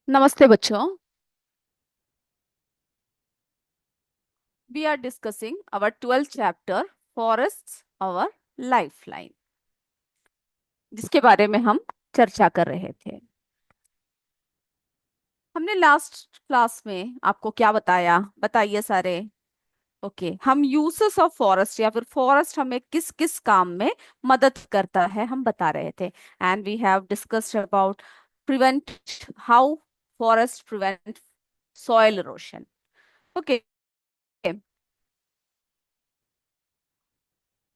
नमस्ते बच्चों। We are discussing our 12th chapter forests our lifeline, जिसके बारे में हम चर्चा कर रहे थे। हमने लास्ट क्लास में आपको क्या बताया, बताइए सारे। ओके, हम यूसेस ऑफ फॉरेस्ट या फिर फॉरेस्ट हमें किस किस काम में मदद करता है हम बता रहे थे। And we have discussed about prevent how forest prevent soil erosion. Okay,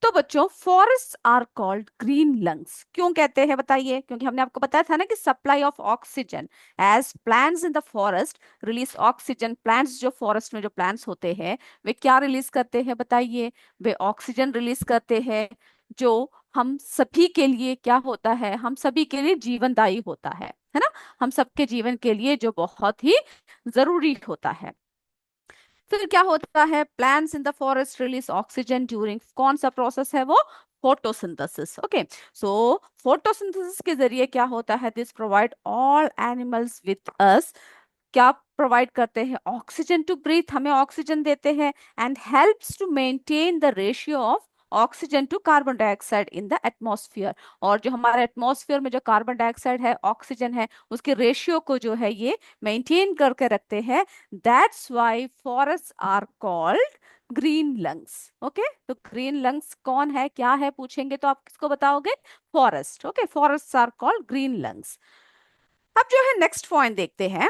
तो बच्चों forest are called green lungs क्यों कहते हैं बताइए। क्योंकि हमने आपको बताया था ना कि supply of oxygen as plants in the forest release oxygen. Plants जो फॉरेस्ट में जो प्लांट्स होते हैं वे क्या रिलीज करते हैं बताइए। वे ऑक्सीजन रिलीज करते हैं जो हम सभी के लिए क्या होता है, हम सभी के लिए जीवनदायी होता है ना। हम सबके जीवन के लिए जो बहुत ही जरूरी होता है। फिर क्या होता है, plants in the forest release oxygen during कौन सा प्रोसेस है वो, फोटोसिंथेसिस। ओके, सो फोटोसिंथेसिस के जरिए क्या होता है, this provide all animals with us, क्या प्रोवाइड करते हैं, ऑक्सीजन टू ब्रीथ, हमें ऑक्सीजन देते हैं। And helps to maintain the ratio of oxygen to carbon dioxide in the atmosphere. और जो हमारे एटमॉस्फेयर में जो कार्बन डाइऑक्साइड है, ऑक्सीजन है, उसके रेशियो को जो है ये मेंटेन करके रखते हैं। That's why forest are called green lungs. Okay, तो ग्रीन लंग्स कौन है, क्या है पूछेंगे तो आप किसको बताओगे, forest. Okay, forest are called green lungs. अब जो है नेक्स्ट पॉइंट देखते हैं।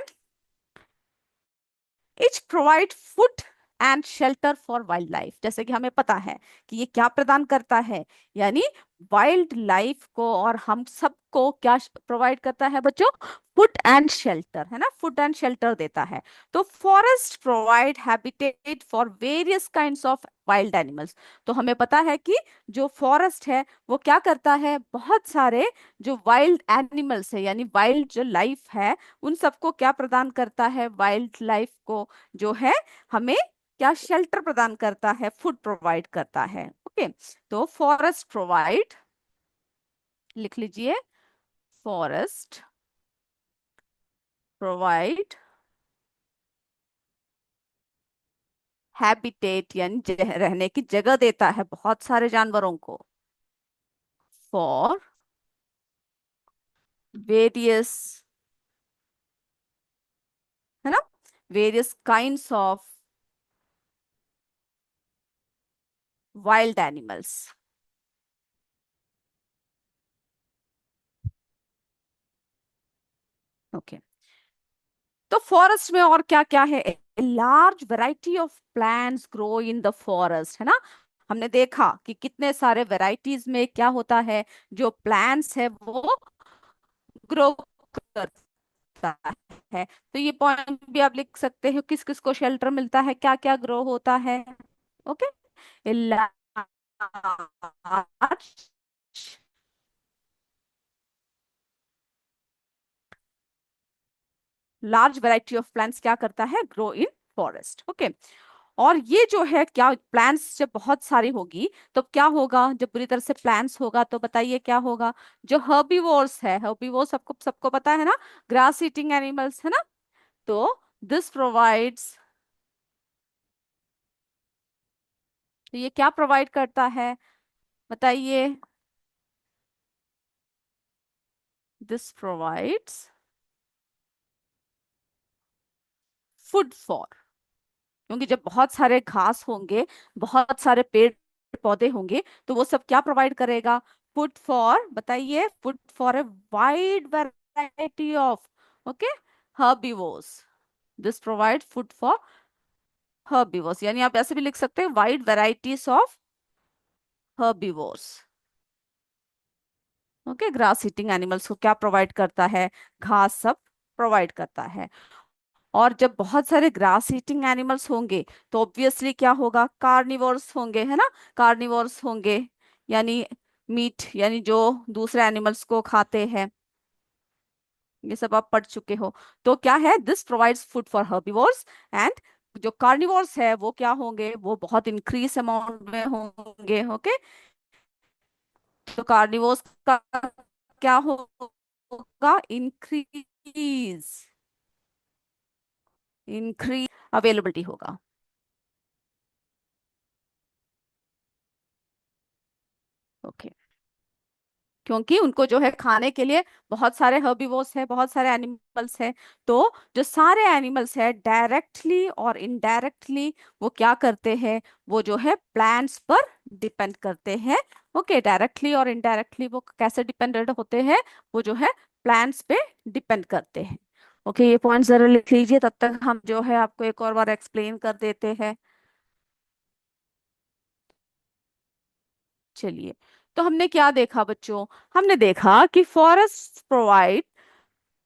Each provide food and shelter for wildlife. जैसे कि हमें पता है कि ये क्या प्रदान करता है, यानी वाइल्ड लाइफ को और हम सबको क्या प्रोवाइड करता है बच्चों, फूड एंड शेल्टर, है ना, फूड एंड शेल्टर देता है। तो forest provide habitat for various kinds of wild animals. तो हमें पता है कि जो फॉरेस्ट है वो क्या करता है, बहुत सारे जो वाइल्ड एनिमल्स है यानी वाइल्ड जो लाइफ है उन सबको क्या प्रदान करता है, वाइल्ड लाइफ को जो है हमें क्या शेल्टर प्रदान करता है, फूड प्रोवाइड करता है। ओके, तो फॉरेस्ट प्रोवाइड, लिख लीजिए, फॉरेस्ट प्रोवाइड हैबिटेट यानी रहने की जगह देता है बहुत सारे जानवरों को, फॉर वेरियस, है ना, various kinds of wild animals. Okay, तो फॉरेस्ट में और क्या क्या है, large variety of plants grow in the forest, है ना। हमने देखा कि कितने सारे वैरायटीज में क्या होता है, जो प्लांट्स है वो ग्रो करता है। तो ये पॉइंट भी आप लिख सकते हो, किस किस को शेल्टर मिलता है, क्या क्या ग्रो होता है। Okay, large large variety of plants क्या करता है, ग्रो इन फॉरेस्ट। ओके, और ये जो है क्या, प्लांट्स जब बहुत सारी होगी तो क्या होगा, जब पूरी तरह से प्लांट्स होगा तो बताइए क्या होगा, जो हर्बीवोर्स है, हर्बीवोर्स सबको सबको पता है ना, ग्रास ईटिंग एनिमल्स, है ना। तो दिस प्रोवाइड्स, तो ये क्या प्रोवाइड करता है बताइए, दिस प्रोवाइड्स फूड फॉर, क्योंकि जब बहुत सारे घास होंगे, बहुत सारे पेड़ पौधे होंगे तो वो सब क्या प्रोवाइड करेगा, फूड फॉर, बताइए, food for a wide variety of, okay, herbivores. This provide food for herbivores, यानी आप ऐसे भी लिख सकते हैं, wide varieties of herbivores. Okay, grass eating animals को क्या प्रोवाइड करता है, घास सब प्रोवाइड करता है। और जब बहुत सारे ग्रास ईटिंग एनिमल्स होंगे तो ऑब्वियसली क्या होगा, कार्निवोर्स होंगे, है ना, कार्निवोर्स होंगे, यानी मीट, यानी जो दूसरे एनिमल्स को खाते हैं, ये सब आप पढ़ चुके हो। तो क्या है, this provides food for herbivores and जो कार्निवोर्स है वो क्या होंगे, वो बहुत इंक्रीज अमाउंट में होंगे। ओके, तो कार्निवोर्स का क्या होगा, इंक्रीज, इंक्रीज अवेलेबिलिटी होगा। ओके, क्योंकि उनको जो है खाने के लिए बहुत सारे हर्बीवोर्स है, बहुत सारे एनिमल्स है। तो जो सारे एनिमल्स है डायरेक्टली और इनडायरेक्टली वो क्या करते हैं, वो जो है प्लांट्स पर डिपेंड करते हैं। ओके, डायरेक्टली और इनडायरेक्टली वो कैसे डिपेंडेंट होते हैं, वो जो है प्लांट्स पे डिपेंड करते हैं। ओके, ये पॉइंट जरा लिख लीजिए, तब तक हम जो है आपको एक और बार एक्सप्लेन कर देते हैं। चलिए, तो हमने क्या देखा बच्चों, हमने देखा कि forest provide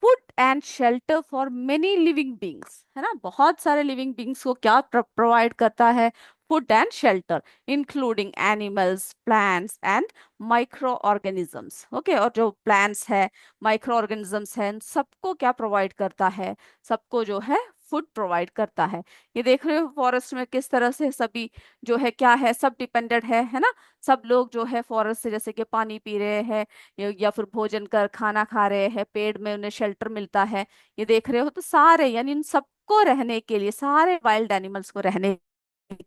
food and shelter for many living beings, है ना, बहुत सारे लिविंग बींग्स को क्या प्रोवाइड करता है, food and shelter, including animals, plants and micro organisms. Okay, और जो प्लांट्स है, माइक्रो ऑर्गेनिजम्स हैं, सबको क्या प्रोवाइड करता है, सबको जो है फूड प्रोवाइड करता है। ये देख रहे हो फॉरेस्ट में किस तरह से सभी जो है क्या है, सब डिपेंडेंट है ना। सब लोग जो है फॉरेस्ट से जैसे कि पानी पी रहे हैं या फिर भोजन कर खाना खा रहे हैं, पेड़ में उन्हें शेल्टर मिलता है। ये देख रहे हो, तो सारे यानी इन सबको रहने के लिए, सारे वाइल्ड एनिमल्स को रहने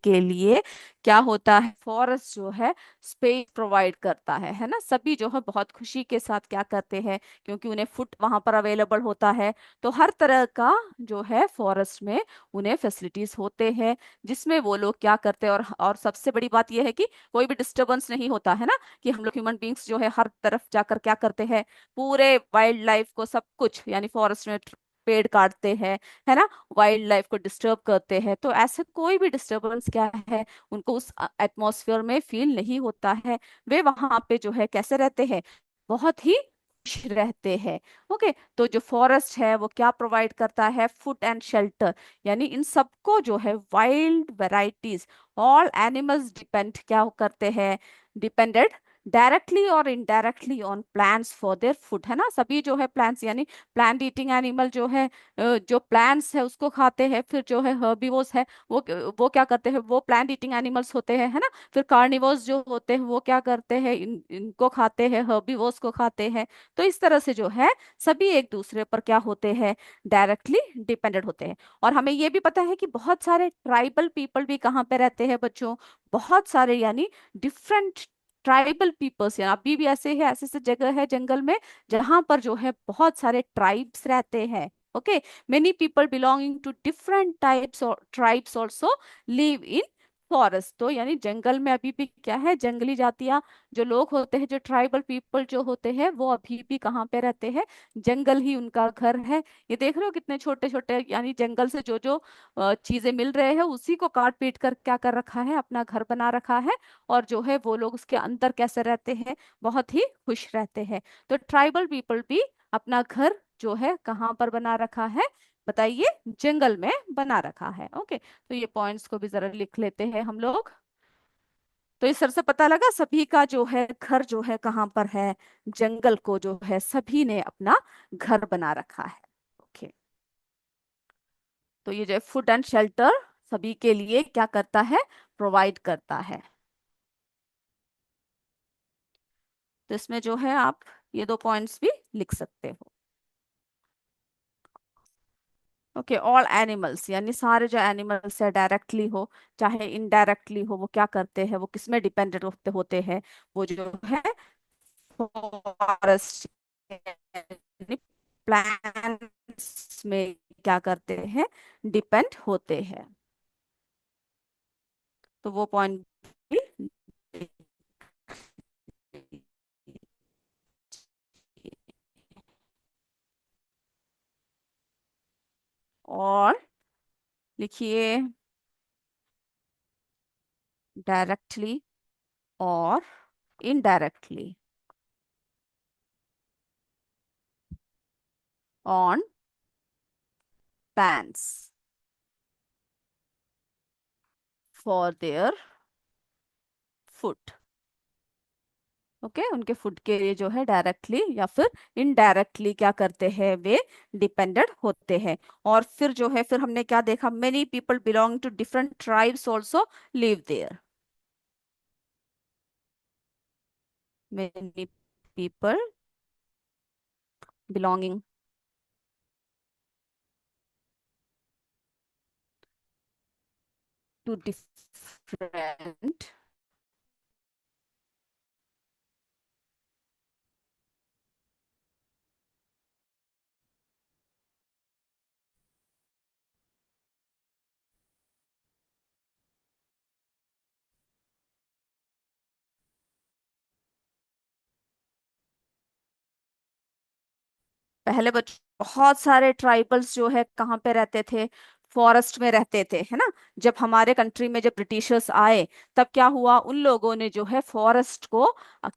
के लिए क्या होता है, फॉरेस्ट जो है स्पेस प्रोवाइड करता है ना। सभी जो है बहुत खुशी के साथ क्या करते हैं, क्योंकि उन्हें फूड वहां पर अवेलेबल होता है। तो हर तरह का जो है फॉरेस्ट में उन्हें फैसिलिटीज होते हैं, जिसमें वो लोग क्या करते हैं। और सबसे बड़ी बात यह है कि कोई भी डिस्टरबेंस नहीं होता है ना, कि हम लोग ह्यूमन बींग्स जो है हर तरफ जाकर क्या करते हैं, पूरे वाइल्ड लाइफ को सब कुछ यानी फॉरेस्ट में पेड़ काटते हैं, है ना, वाइल्ड लाइफ को डिस्टर्ब करते हैं। तो ऐसे कोई भी डिस्टरबेंस क्या है, उनको उस एटमॉस्फेयर में फील नहीं होता है। वे वहां पे जो है कैसे रहते हैं, बहुत ही खुश रहते हैं। ओके, तो जो फॉरेस्ट है वो क्या प्रोवाइड करता है, फूड एंड शेल्टर, यानी इन सबको जो है wild varieties, all animals depend क्या करते हैं, डिपेंडेड डायरेक्टली और indirectly on plants for their food, है ना। सभी जो है प्लांट्स यानी प्लांट ईटिंग एनिमल जो है जो प्लांट्स है उसको खाते हैं। फिर जो है हर्बीवोर्स है, वो क्या करते हैं, वो प्लांट ईटिंग एनिमल्स होते हैं, है ना। फिर कार्निवोर्स जो होते हैं वो क्या करते हैं, इनको खाते हैं, हर्बीवोर्स को खाते हैं। तो इस तरह से जो है सभी एक दूसरे पर क्या होते हैं, डायरेक्टली डिपेंडेंट होते हैं। और हमें ये भी पता है कि बहुत सारे ट्राइबल पीपल भी कहाँ पे रहते हैं बच्चों, बहुत सारे यानी डिफरेंट ट्राइबल पीपल्स, या अभी भी ऐसे है, ऐसे ऐसे जगह है जंगल में जहां पर जो है बहुत सारे ट्राइब्स रहते हैं। Okay, many people belonging to different types और tribes also live in forest. तो यानी जंगल में अभी भी क्या है, जंगली जातियां जो लोग होते हैं, जो ट्राइबल पीपल जो होते हैं, वो अभी भी कहाँ पे रहते हैं, जंगल ही उनका घर है। ये देख रहे हो कितने छोटे छोटे यानी जंगल से जो जो चीजें मिल रहे हैं उसी को काट पीट कर क्या कर रखा है, अपना घर बना रखा है। और जो है वो लोग उसके अंदर कैसे रहते हैं, बहुत ही खुश रहते हैं। तो ट्राइबल पीपल भी अपना घर जो है कहाँ पर बना रखा है, बताइए, जंगल में बना रखा है। ओके, तो ये पॉइंट्स को भी जरा लिख लेते हैं हम लोग। तो इस तरह से पता लगा सभी का जो है घर जो है कहाँ पर है, जंगल को जो है सभी ने अपना घर बना रखा है। ओके, तो ये जो है फूड एंड शेल्टर सभी के लिए क्या करता है, प्रोवाइड करता है। तो इसमें जो है आप ये दो पॉइंट्स भी लिख सकते हो। ओके, ऑल एनिमल्स यानी सारे जो एनिमल्स है डायरेक्टली हो चाहे इनडायरेक्टली हो, वो क्या करते हैं, वो किस में डिपेंडेंट होते होते हैं, वो जो है फॉरेस्ट प्लांट्स में क्या करते हैं, डिपेंड होते हैं। तो वो पॉइंट भी और लिखिए, डायरेक्टली और indirectly on plants for their food. Okay, उनके फूड के लिए जो है डायरेक्टली या फिर इनडायरेक्टली क्या करते हैं, वे डिपेंडेंट होते हैं। और फिर जो है फिर हमने क्या देखा, many people belong to different tribes also live there. Many people belonging to different. पहले बच्चों बहुत सारे ट्राइबल्स जो है कहाँ पे रहते थे, फॉरेस्ट में रहते थे, है ना। जब हमारे कंट्री में जब ब्रिटिशर्स आए, तब क्या हुआ, उन लोगों ने जो है फॉरेस्ट को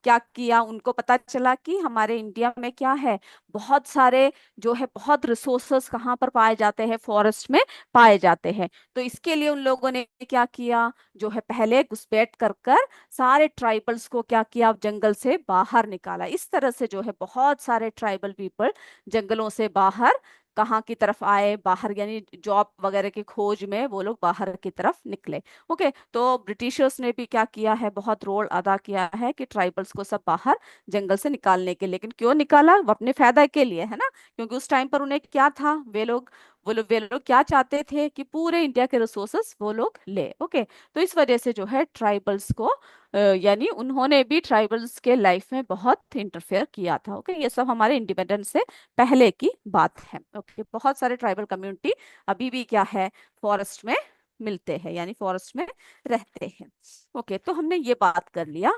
क्या किया, उनको पता चला कि हमारे इंडिया में क्या है, बहुत सारे जो है बहुत रिसोर्सेस कहाँ पर पाए जाते हैं, फॉरेस्ट में पाए जाते हैं। तो इसके लिए उन लोगों ने क्या किया, जो है पहले घुसपैठ कर कर सारे ट्राइबल्स को क्या किया, जंगल से बाहर निकाला। इस तरह से जो है बहुत सारे ट्राइबल पीपल जंगलों से बाहर कहाँ की तरफ आए, बाहर यानी जॉब वगैरह की खोज में वो लोग बाहर की तरफ निकले। ओके, तो ब्रिटिशर्स ने भी क्या किया है, बहुत रोल अदा किया है कि ट्राइबल्स को सब बाहर जंगल से निकालने के लिए। लेकिन क्यों निकाला, वो अपने फायदा के लिए, है ना। क्योंकि उस टाइम पर उन्हें क्या था, वे लोग क्या चाहते थे कि पूरे इंडिया के रिसोर्सेस वो लोग ले। ओके, तो इस वजह से जो है ट्राइबल्स को यानी उन्होंने भी ट्राइबल्स के लाइफ में बहुत इंटरफेयर किया था। ओके, ये सब हमारे इंडिपेंडेंस से पहले की बात है। ओके, बहुत सारे ट्राइबल कम्युनिटी अभी भी क्या है, फॉरेस्ट में मिलते हैं, यानी फॉरेस्ट में रहते हैं। ओके, तो हमने ये बात कर लिया।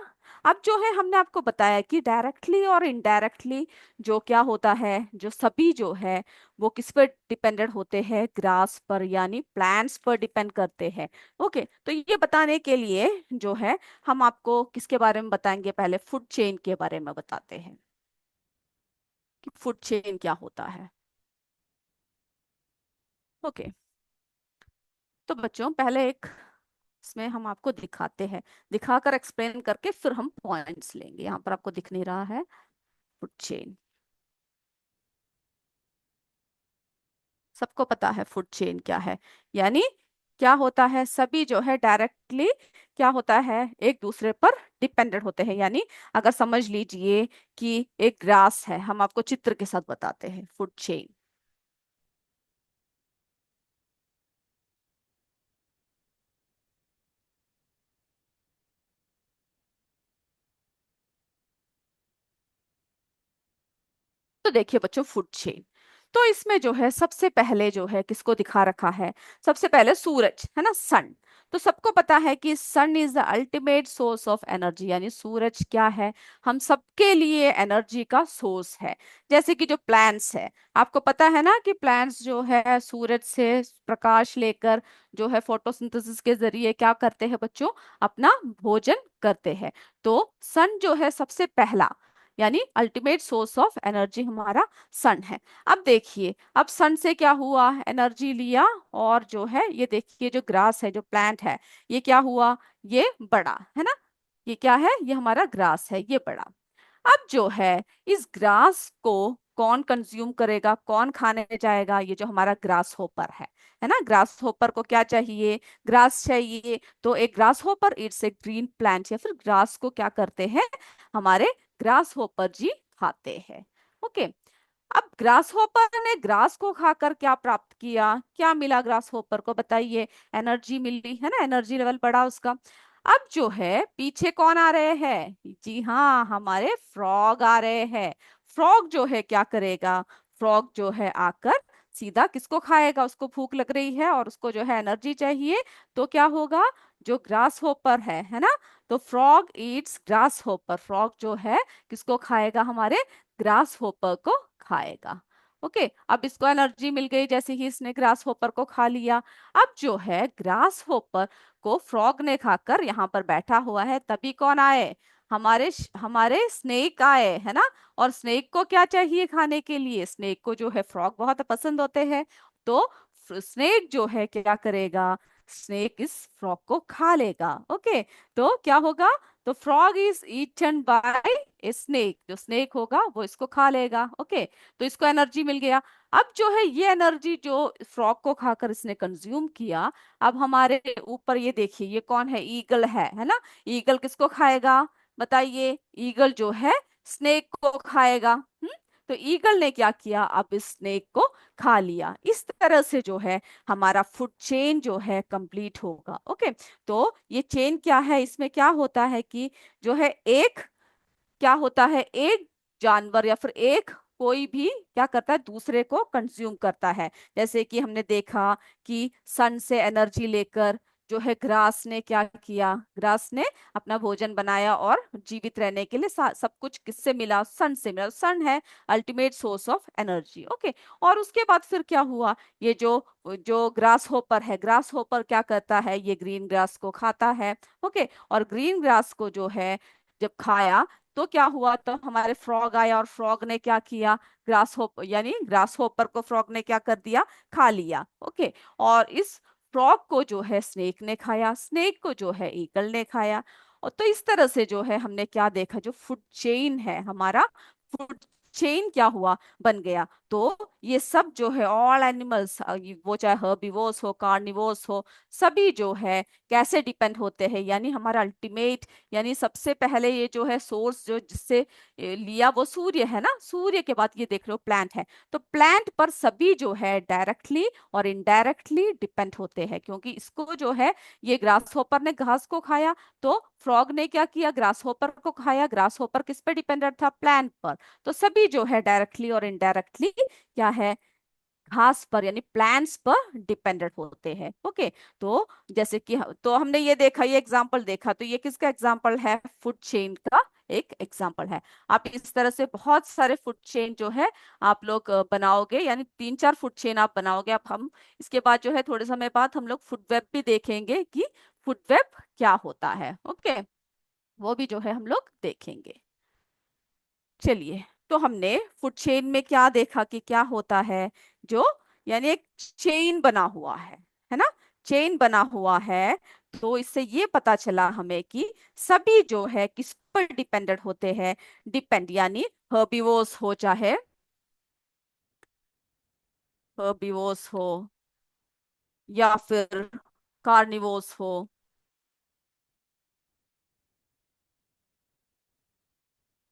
अब जो है हमने आपको बताया कि डायरेक्टली और इनडायरेक्टली जो क्या होता है, जो सभी जो है वो किस पर डिपेंडेंट होते हैं, ग्रास पर यानी प्लांट्स पर डिपेंड करते हैं। ओके, तो ये बताने के लिए जो है हम आपको किसके बारे में बताएंगे, पहले फूड चेन के बारे में बताते हैं कि फूड चेन क्या होता है। ओके, तो बच्चों पहले एक इसमें हम आपको दिखाते हैं, दिखाकर एक्सप्लेन करके फिर हम पॉइंट्स लेंगे। यहाँ पर आपको दिख नहीं रहा है फूड चेन, सबको पता है फूड चेन क्या है, यानी क्या होता है, सभी जो है डायरेक्टली क्या होता है, एक दूसरे पर डिपेंडेंट होते हैं। यानी अगर समझ लीजिए कि एक ग्रास है, हम आपको चित्र के साथ बताते हैं फूड चेन। तो देखिए बच्चों, फूड चेन, तो इसमें जो है सबसे पहले जो है किसको दिखा रखा है, सबसे पहले सूरज, है ना, सन। तो सबको पता है कि sun is the ultimate source of energy, यानी सूरज क्या है, हम सबके लिए एनर्जी का सोर्स है। जैसे कि जो प्लांट्स है, आपको पता है ना कि प्लांट्स जो है सूरज से प्रकाश लेकर जो है फोटोसिंथेसिस के जरिए क्या करते हैं बच्चों, अपना भोजन करते हैं। तो सन जो है सबसे पहला यानी अल्टीमेट सोर्स ऑफ एनर्जी हमारा सन है। अब देखिए, अब सन से क्या हुआ, एनर्जी लिया, और जो है ये देखिए जो ग्रास है, जो प्लांट है, ये क्या हुआ, ये बड़ा, है ना। ये क्या है, ये हमारा ग्रास है, ये बड़ा। अब जो है इस ग्रास को कौन कंज्यूम करेगा, कौन खाने जाएगा, ये जो हमारा ग्रास होपर है ना। ग्रास होपर को क्या चाहिए, ग्रास चाहिए। तो एक grass hopper it's a green plant, या फिर ग्रास को क्या करते हैं हमारे ग्रास होपर जी खाते हैं। ओके, अब ग्रास होपर ने ग्रास को खाकर क्या प्राप्त किया, क्या मिला ग्रास होपर को, बताइए, एनर्जी मिली, है ना, एनर्जी लेवल बढ़ा उसका। अब जो है पीछे कौन आ रहे हैं, जी हाँ, हमारे फ्रॉग आ रहे हैं। फ्रॉग जो है क्या करेगा, फ्रॉग जो है आकर सीधा किसको खाएगा, उसको भूख लग रही है और उसको जो है एनर्जी चाहिए। तो क्या होगा, जो ग्रास होपर है ना, तो frog Yeats grass hopper, frog जो है किसको खाएगा, हमारे ग्रास होपर को खाएगा। ओके, अब इसको एनर्जी मिल गई जैसे ही इसने ग्रास होपर को खा लिया। अब जो है ग्रास होपर को फ्रॉग ने खाकर यहाँ पर बैठा हुआ है, तभी कौन आए, हमारे स्नेक आए, है ना। और स्नेक को क्या चाहिए खाने के लिए, स्नेक को जो है फ्रॉग बहुत पसंद होते हैं। तो स्नेक जो है क्या करेगा, स्नेक इस फ्रॉग को खा लेगा। ओके, तो क्या होगा, तो frog is eaten by a snake, जो स्नेक होगा वो इसको खा लेगा। ओके, तो इसको एनर्जी मिल गया। अब जो है ये एनर्जी जो फ्रॉग को खाकर इसने कंज्यूम किया, अब हमारे ऊपर ये देखिए, ये कौन है, ईगल है ना। ईगल किसको खाएगा, बताइए, ईगल जो है स्नेक को खाएगा। तो तो ईगल ने क्या किया, अब इस स्नेक को खा लिया। इस तरह से जो है हमारा फूड चेन जो है कंप्लीट होगा। ओके, तो ये चेन क्या है, इसमें क्या होता है कि जो है एक, क्या होता है, एक जानवर या फिर एक कोई भी क्या करता है, दूसरे को कंज्यूम करता है। जैसे कि हमने देखा कि सन से एनर्जी लेकर जो है ग्रास ने क्या किया, ग्रास ने अपना भोजन बनाया और जीवित रहने के लिए सब कुछ किससे मिला, सन से मिला। सन है ultimate source of energy. Okay, और उसके बाद फिर क्या हुआ, ये जो जो ग्रास होपर है, ग्रास होपर क्या करता है, ये ग्रीन ग्रास को खाता है। ओके, और ग्रीन ग्रास को जो है जब खाया तो क्या हुआ, तो हमारे फ्रॉग आया और फ्रॉग ने क्या किया, ग्रास होप यानी ग्रास होपर को फ्रॉग ने क्या कर दिया, खा लिया। ओके, और इस फ्रॉग को जो है स्नेक ने खाया, स्नेक को जो है ईगल ने खाया। और तो इस तरह से जो है हमने क्या देखा, जो फूड चेन है हमारा, फूड चेन क्या हुआ, बन गया। तो ये सब जो है ऑल एनिमल्स, वो चाहे हर्बीवोर्स हो कार्निवोर्स हो, सभी जो है कैसे डिपेंड होते हैं, यानी हमारा अल्टीमेट, यानी सबसे पहले ये जो है सोर्स जो जिससे लिया वो सूर्य है ना, सूर्य के बाद ये देख लो प्लांट है। तो प्लांट पर सभी जो है डायरेक्टली और इनडायरेक्टली डिपेंड होते हैं, क्योंकि इसको जो है ये ग्रास होपर ने घास को खाया, तो फ्रॉग ने क्या किया, ग्रास होपर को खाया। ग्रास होपर किस पे डिपेंडेंट था, प्लांट पर। तो सभी जो है डायरेक्टली और इनडायरेक्टली क्या है, घास पर यानी प्लांट्स पर डिपेंडेंट होते हैं। ओके, तो जैसे कि तो हमने ये देखा, ये एग्जांपल देखा, तो ये किसका एग्जांपल है, फूड चेन का एक एग्जांपल है। आप इस तरह से बहुत सारे फूड चेन जो है आप लोग बनाओगे, यानी 3-4 फूड चेन आप बनाओगे। अब हम इसके बाद जो है थोड़े समय बाद हम लोग फूड वेब भी देखेंगे कि फूड वेब क्या होता है। ओके, वो भी जो है हम लोग देखेंगे। चलिए, तो हमने फूड चेन में क्या देखा कि क्या होता है, जो यानी एक चेन बना हुआ है ना, चेन बना हुआ है। तो इससे ये पता चला हमें कि सभी जो है किस पर डिपेंडेंट होते हैं, डिपेंड यानी हर्बीवोर्स हो चाहे हर्बीवोर्स हो या फिर कार्निवोर्स हो,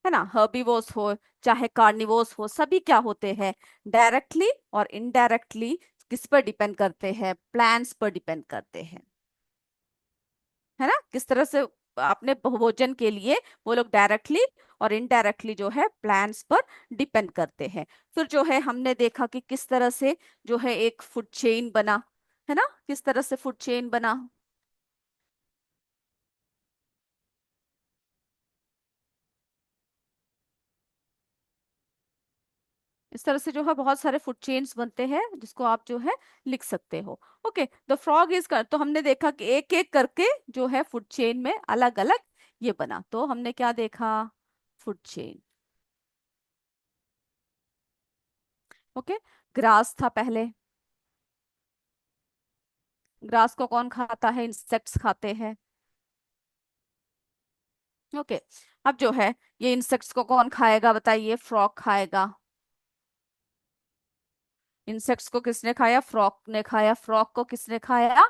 है ना, हर्बीवोर्स हो चाहे कार्निवोर्स हो, सभी क्या होते हैं, डायरेक्टली और इनडायरेक्टली किस पर डिपेंड करते हैं, प्लांट्स पर डिपेंड करते हैं, है ना। किस तरह से अपने भोजन के लिए वो लोग डायरेक्टली और इनडायरेक्टली जो है प्लांट्स पर डिपेंड करते हैं। फिर जो है हमने देखा कि किस तरह से जो है एक फूड चेन बना, है ना, किस तरह से फूड चेन बना। इस तरह से जो है बहुत सारे फूड चेन्स बनते हैं, जिसको आप जो है लिख सकते हो। ओके, द फ्रॉग इज कर, तो हमने देखा कि एक एक करके जो है फूड चेन में अलग अलग ये बना। तो हमने क्या देखा, फूड चेन। ओके, ग्रास था पहले, ग्रास को कौन खाता है, इंसेक्ट्स खाते हैं। ओके, अब जो है ये इंसेक्ट्स को कौन खाएगा बताइए, फ्रॉग खाएगा। इंसेक्ट्स को किसने खाया, फ्रॉग ने खाया। फ्रॉग को किसने खाया,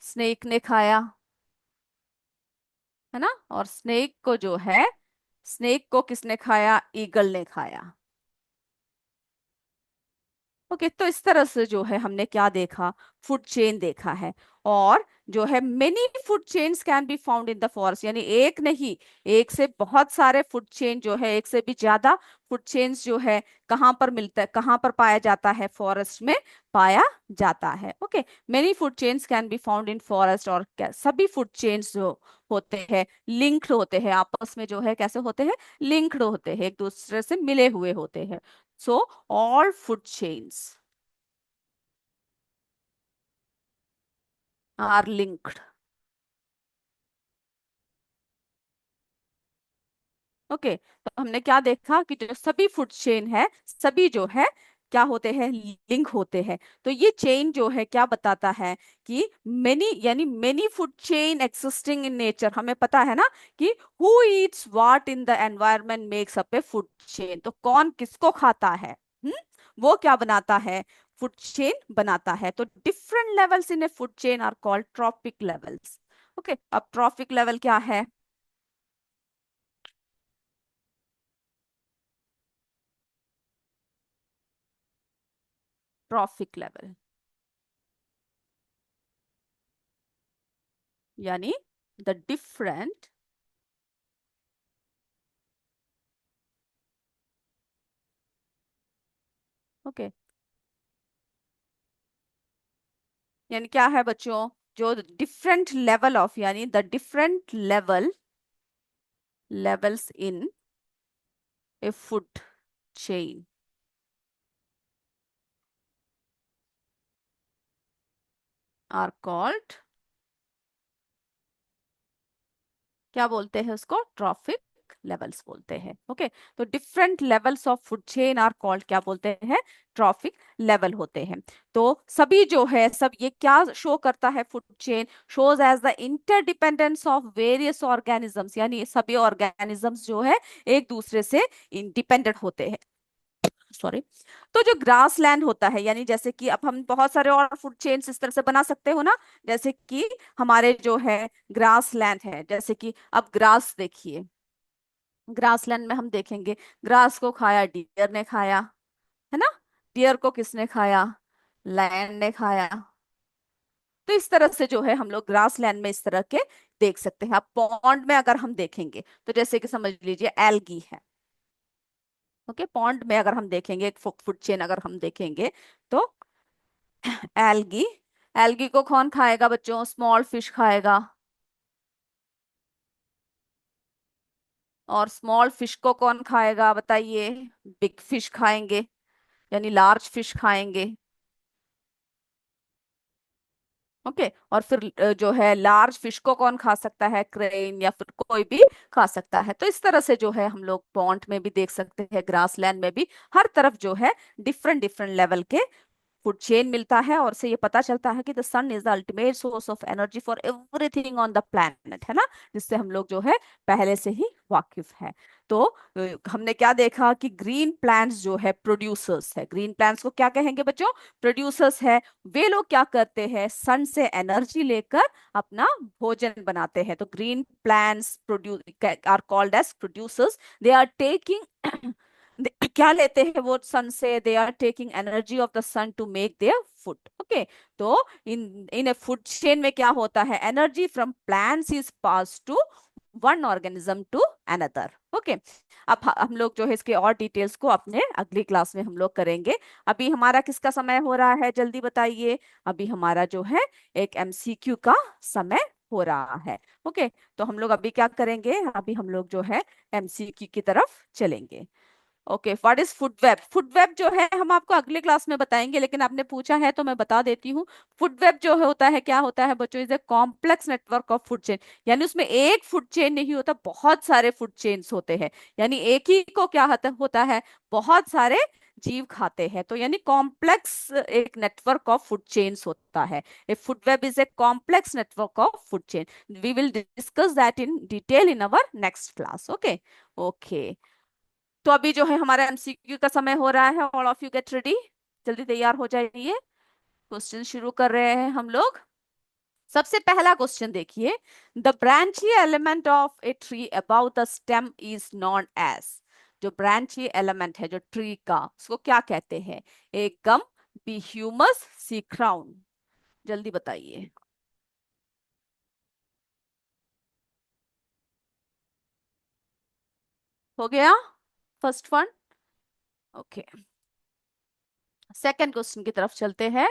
स्नेक ने खाया, है ना। और स्नेक को जो है, स्नेक को किसने खाया, ईगल ने खाया। ओके, तो इस तरह से जो है हमने क्या देखा, फूड चेन देखा है। और जो है many food chains can be found in the forest, यानी एक नहीं, एक से बहुत सारे फूड चेन जो है, एक से भी ज्यादा फूड चेन्स जो है कहाँ पर मिलता है, कहाँ पर पाया जाता है, फॉरेस्ट में पाया जाता है। Okay, many food chains can be found in forest. और सभी फूड चेन्स जो होते हैं लिंक्ड होते हैं आपस में, जो है कैसे होते हैं, लिंक्ड होते हैं, एक दूसरे से मिले हुए होते हैं। So all food chains are linked. Okay, तो हमने क्या देखा कि जो सभी फूड चेन है, सभी जो है क्या होते हैं, लिंक होते हैं। तो ये चेन जो है क्या बताता है कि मेनी यानी many food chain existing in nature, हमें पता है ना कि who Yeats what in the environment makes up A food chain. तो कौन किसको खाता है, वो क्या बनाता है, फूड चेन बनाता है। तो different levels in a food chain are called tropic levels. Okay, अब ट्रॉपिक लेवल क्या है, ट्रॉफिक लेवल, यानी द डिफरेंट, ओके, यानी क्या है बच्चों, जो डिफरेंट लेवल ऑफ, यानी the different levels in a food chain are called, क्या बोलते हैं उसको, ट्रॉफिक लेवल्स बोलते हैं। ओके, तो different levels of food chain are called, क्या बोलते हैं, ट्रॉफिक लेवल होते हैं। तो सभी जो है सब ये क्या शो करता है, food chain shows as the interdependence of various organisms, यानी ये सभी ऑर्गेनिजम्स जो है एक दूसरे से इंडिपेंडेंट होते हैं। सॉरी। तो जो ग्रास लैंड होता है, यानी जैसे कि अब हम बहुत सारे और फूड चेन्स इस तरह से बना सकते हो ना, जैसे कि हमारे जो है ग्रास लैंड है, जैसे कि अब ग्रास देखिए, ग्रास लैंड में हम देखेंगे ग्रास को खाया डियर ने खाया, है ना, डियर को किसने खाया, लैंड ने खाया। तो इस तरह से जो है हम लोग ग्रास लैंड में इस तरह के देख सकते हैं। अब पॉन्ड में अगर हम देखेंगे तो जैसे कि समझ लीजिए एल्गी है। ओके, पॉन्ड में अगर हम देखेंगे एक फूड चेन अगर हम देखेंगे तो एल्गी, एल्गी को कौन खाएगा बच्चों, स्मॉल फिश खाएगा, और स्मॉल फिश को कौन खाएगा बताइए, बिग फिश खाएंगे, यानी लार्ज फिश खाएंगे। ओके, और फिर जो है लार्ज फिश को कौन खा सकता है, क्रेन या फिर कोई भी खा सकता है। तो इस तरह से जो है हम लोग पॉन्ड में भी देख सकते हैं, ग्रासलैंड में भी, हर तरफ जो है डिफरेंट डिफरेंट लेवल के फूड चेन मिलता है। और से ये पता चलता है कि the sun is the ultimate source of energy for everything on the planet, है ना, जिससे हम लोग जो है पहले से ही वाकिफ है। तो हमने क्या देखा कि ग्रीन प्लांट्स जो है प्रोड्यूसर्स है, ग्रीन प्लांट्स को क्या कहेंगे बच्चों, प्रोड्यूसर्स है। वे लोग क्या करते हैं, सन से एनर्जी लेकर अपना भोजन बनाते हैं। तो green plants produce are called as producers, they are taking क्या लेते हैं वो सन से, they are taking energy of the sun to make their food. Okay, तो इन इन ए फूड चेन में क्या होता है, energy from plants is pass to one organism to another. Okay, अब हम लोग जो है इसके और डिटेल्स को अपने अगली क्लास में हम लोग करेंगे। अभी हमारा किसका समय हो रहा है, जल्दी बताइए। अभी हमारा जो है एक एमसीक्यू का समय हो रहा है। ओके, तो हम लोग अभी क्या करेंगे, अभी हम लोग जो है एमसीक्यू की तरफ चलेंगे। Okay, what is food web, food web जो है हम आपको अगले क्लास में बताएंगे, लेकिन आपने पूछा है तो मैं बता देती हूँ। फूड वेब जो होता है, क्या होता है बच्चों, is a complex network of food chain, यानी उसमें एक फूड चेन नहीं होता, बहुत सारे फूड चेन्स होते हैं, यानी एक ही को क्या होता है, बहुत सारे जीव खाते हैं। तो यानी कॉम्प्लेक्स एक नेटवर्क ऑफ फूड चेन्स होता है। A food web is a complex network of food chain. We will discuss that in detail in our next class. Okay, okay. तो अभी जो है हमारा एमसीक्यू का समय हो रहा है, all of you get ready, जल्दी तैयार हो जाइए। क्वेश्चन शुरू कर रहे हैं हम लोग। सबसे पहला क्वेश्चन देखिए, the branchy element of a tree about the stem is known as, जो ब्रांची एलिमेंट है जो ट्री का, उसको क्या कहते हैं, ए गम, बी ह्यूमस, सी क्राउन, जल्दी बताइए। हो गया first one. Okay, second question की तरफ चलते हैं।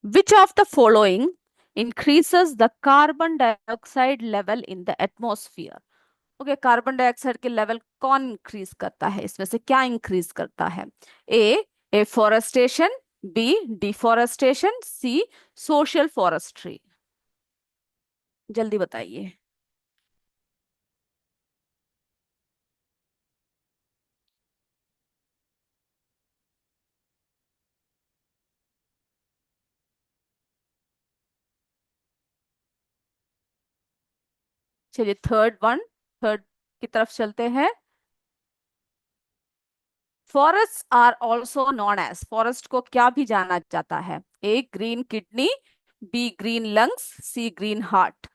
Which of the following increases the carbon dioxide level in the atmosphere? Okay, carbon dioxide के लेवल कौन इंक्रीज करता है, इसमें से क्या इंक्रीज करता है, ए एफोरेस्टेशन, बी डिफोरेस्टेशन, सी सोशल फॉरेस्ट्री, जल्दी बताइए। चलिए थर्ड वन, थर्ड की तरफ चलते हैं। Forest are also known as, forest को क्या भी जाना जाता है, A green kidney, B green lungs, C green heart.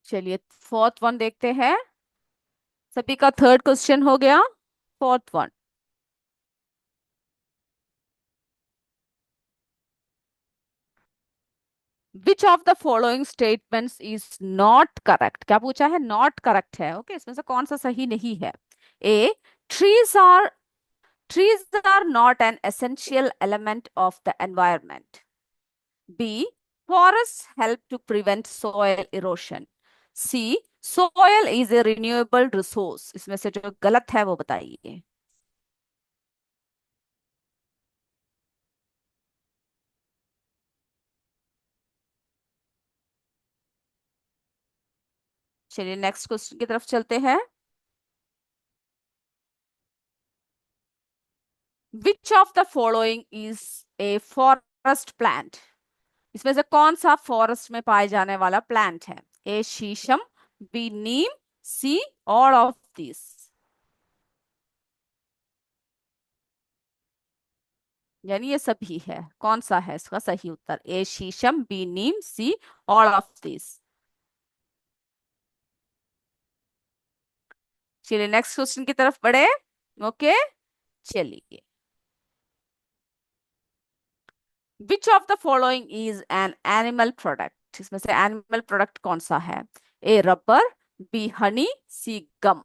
चलिए फोर्थ वन देखते हैं। सभी का थर्ड क्वेश्चन हो गया। Fourth one, which of the following statements is not correct? क्या पूछा है? नॉट करेक्ट है। ओके, इसमें से कौन सा सही नहीं है? A, trees are trees are not an essential element of the environment. B, forests help to prevent soil erosion. C, soil is a renewable resource. इसमें से जो गलत है वो बताइए। चलिए नेक्स्ट क्वेश्चन की तरफ चलते हैं। Which of the following is a forest plant? इसमें से कौन सा फॉरेस्ट में पाए जाने वाला प्लांट है? A sheesham, B neem, C all of this. यानी ये सभी है। कौन सा है इसका सही उत्तर? A sheesham, B neem, C all of this. चलिए नेक्स्ट क्वेश्चन की तरफ बढ़े। ओके, चलिए। Which of the following is an animal product? इसमें से एनिमल प्रोडक्ट कौन सा है? A rubber, B honey, C gum.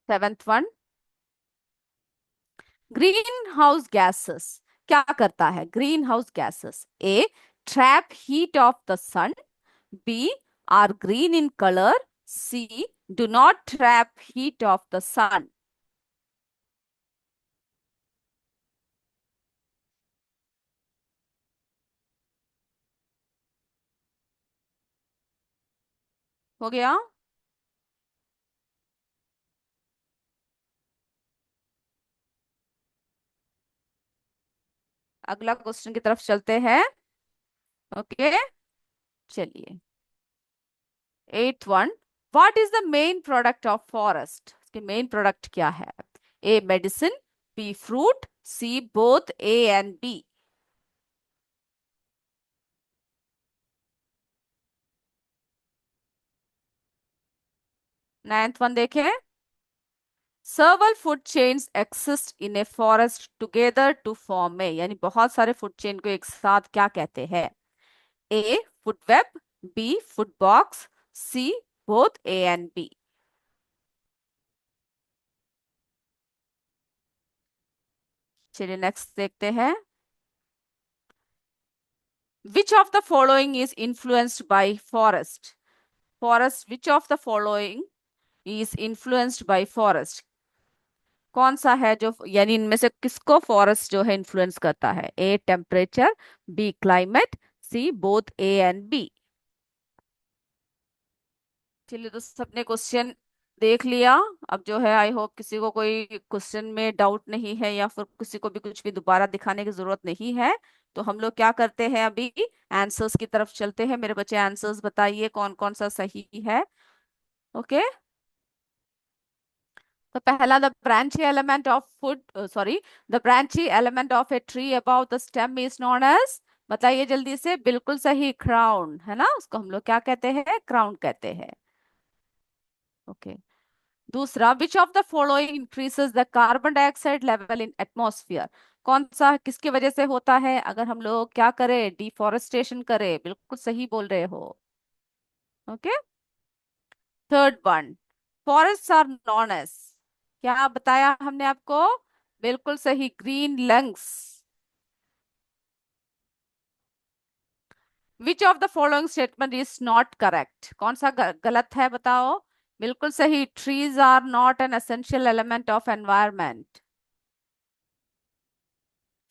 7th one, greenhouse gases क्या करता है? Greenhouse gases, A trap heat of the sun, B are green in colour, C do not trap heat of the sun. हो गया। अगला question की तरफ चलते हैं। ओके, चलिए। 8th one, what is the main product of forest? इसके main product क्या है? A medicine, B fruit, C both A and B. 9th one देखें। Several food chains exist in a forest together to form a, यानी बहुत सारे food chain को एक साथ क्या कहते हैं? A food web, B food box, C both A and B. चलिए नेक्स्ट देखते हैं। Which of the following is influenced by forest? Forest, which of the following is influenced by forest? कौन सा है जो, यानी इनमें से किसको फॉरेस्ट जो है इन्फ्लुएंस करता है? A temperature, B climate, C both A and B. चलिए तो सबने क्वेश्चन देख लिया। अब जो है आई होप किसी को कोई क्वेश्चन में डाउट नहीं है या फिर किसी को भी कुछ भी दोबारा दिखाने की जरूरत नहीं है। तो हम लोग क्या करते हैं अभी? आंसर्स की तरफ चलते हैं। मेरे बच्चे आंसर्स बताइए कौन कौन सा सही है। ओके, तो पहला, the branchy element of food, sorry, the branchy element of a tree about the stem is known as, बताइए जल्दी से। बिल्कुल सही, क्राउन है ना, उसको हम लोग क्या कहते हैं? क्राउन कहते हैं। ओके, दूसरा, विच of the following increases the carbon dioxide level in atmosphere? कौन सा किसकी वजह से होता है? अगर हम लोग क्या करें? डिफोरेस्टेशन करें। बिल्कुल सही बोल रहे हो। Okay, third one, forest are known as, क्या बताया हमने आपको? बिल्कुल सही, green lungs. Which of the following statement is not correct? कौन सा गलत है बताओ? बिल्कुल सही, trees are not an essential element of environment.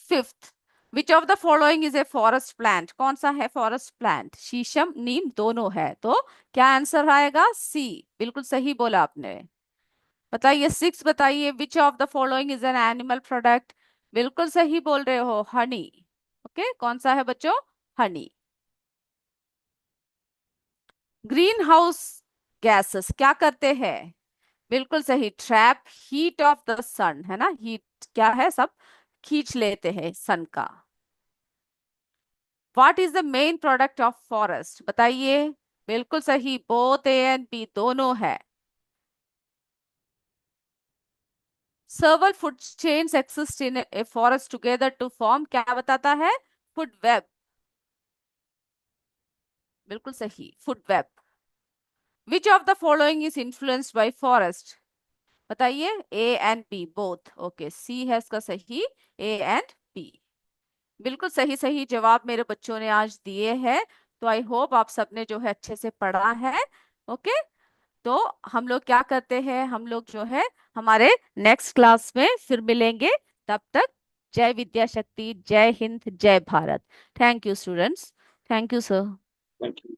Fifth, which of the following is a forest plant? कौन सा है फॉरेस्ट प्लांट? शीशम नीम दोनों है, तो क्या आंसर आएगा? सी, बिल्कुल सही बोला आपने। बताइए सिक्स, बताइए विच of the following is an animal product? बिल्कुल सही बोल रहे हो, हनी। ओके, कौन सा है बच्चों? हनी। ग्रीन हाउस गैसेस क्या करते हैं? बिल्कुल सही, ट्रैप हीट ऑफ द सन, है ना, हीट क्या है, सब खींच लेते हैं सन का। What is the main product of forest, बताइए। बिल्कुल सही, बोथ ए एंड बी दोनों है। Several food chains exist in a forest together to form, क्या बताता है, फूड वेब। बिल्कुल सही, food web. Which of the following is influenced by forest, बताइए। A and B both, okay, C है इसका सही, ए एंड बी। बिल्कुल सही सही जवाब मेरे बच्चों ने आज दिए हैं। तो आई होप आप सबने जो है अच्छे से पढ़ा है। ओके, तो हम लोग क्या करते हैं, हम लोग जो है हमारे नेक्स्ट क्लास में फिर मिलेंगे। तब तक जय विद्या शक्ति, जय हिंद, जय Bharat. Thank you students. Thank you sir. Thank you.